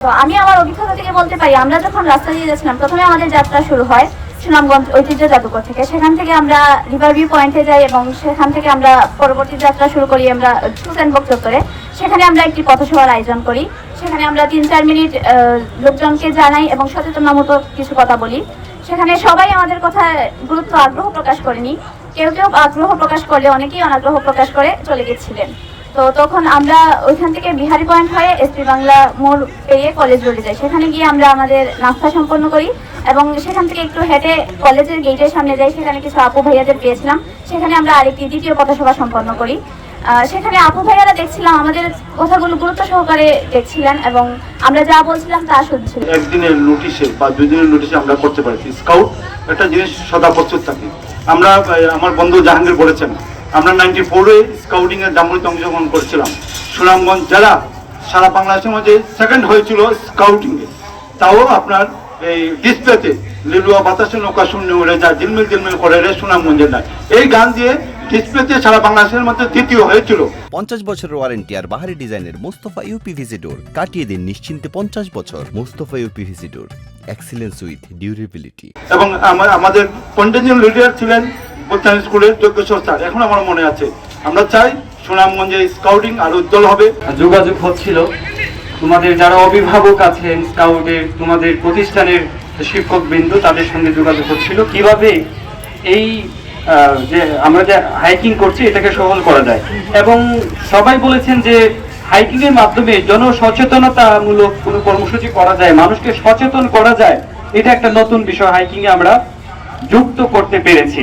তো আমি আমার অভিজ্ঞতা থেকে বলতে পারি, আমরা যখন রাস্তা দিয়ে যাচ্ছিলাম, প্রথমে আমাদের যাত্রা শুরু হয় সুনামগঞ্জ ঐতিহ্য জাদুঘর থেকে। সেখান থেকে আমরা রিভার ভিউ পয়েন্টে যাই এবং সেখান থেকে আমরা পরবর্তী যাত্রা শুরু করি আমরা টুসেনবক চত্বরে। সেখানে আমরা একটি পথসভার আয়োজন করি। সেখানে আমরা 3-4 মিনিট লোকজনকে জানাই এবং সচেতনতামূলক কিছু কথা বলি। সেখানে সবাই আমাদের কথা গুরুত্ব আগ্রহ প্রকাশ করেনি, কেউ কেউ আগ্রহ প্রকাশ করলে অনেকেই অনাগ্রহ প্রকাশ করে চলে গেছিলেন। তো তখন আমরা ওইখান থেকে বিহারি পয়েন্ট হয়ে এসপি বাংলা মোড় পেরিয়ে কলেজ রোডে যাই। সেখানে গিয়ে আমরা আমাদের নাস্তা সম্পন্ন করি এবং সেখান থেকে একটু হেঁটে কলেজের গেটের সামনে যাই। সেখানে কিছু আপু ভাইয়াদের পেয়েছিলাম। সেখানে আমরা আরেকটি দ্বিতীয় পথসভা সম্পন্ন করি। সেখানে আপু ভাইয়ারা দেখছিলাম আমাদের কথাগুলো গুরুত্ব সহকারে দেখছিলেন এবং আমরা যা বলছিলাম তা শুনছিলেন। একদিনের নোটিশে বা 2 দিনের নোটিশে আমরা করতে পারি। স্কাউট একটা জিনিস সদা প্রস্তুত থাকি। আমরা আমার বন্ধু জাহাঙ্গীর বলেছেন, আমরা 94-এ স্কাউটিং এর জাম্বুরিতে অংশগ্রহণ করেছিলাম। সুনামগঞ্জ জেলা সারা বাংলাদেশের মধ্যে সেকেন্ড হয়েছিল স্কাউটিং এ। তাও আপনার এই ডিসপ্লেতে লিলুয়া বাতাসে নৌকা শূন্য উড়ে যায়, ঝিলমিল ঝিলমিল করে রে সুনামগঞ্জের নাই, এই গান দিয়ে ডিসপ্লেতে সারা বাংলাদেশের মধ্যে দ্বিতীয় হয়েছিল। 50 বছরের ওয়ারেন্টি আর বাহারি ডিজাইনের মুস্তফা ইউপিভিসি ডোর, কাটিয়ে দিন নিশ্চিন্তে 50 বছর। Mustafa uPVC door, excellence with durability. এবং আমাদের কন্টিনিউ লিডার ছিলেন বৈজ্ঞান স্কুলের যোগ্যেশ্বর স্যার, এখন আমার মনে আছে। আমরা চাই সুনামগঞ্জে স্কাউটিং আর উজ্জ্বল হবে। যোগাযোগ হচ্ছিল, তোমাদের যারা অভিভাবক আছেন স্কাউটের, তোমাদের প্রতিষ্ঠানের শিক্ষকবৃন্দ, তাদের সঙ্গে যোগাযোগ হচ্ছিল কিভাবে এই যে আমরা যে হাইকিং করছি এটাকে সফল করা যায়। এবং সবাই বলেছেন যে হাইকিং এর মাধ্যমে জনসচেতনতামূলক কোনো কর্মসূচি করা যায়, মানুষকে সচেতন করা যায়, এটা একটা নতুন বিষয় হাইকিং এ আমরা যুক্ত করতে পেরেছি।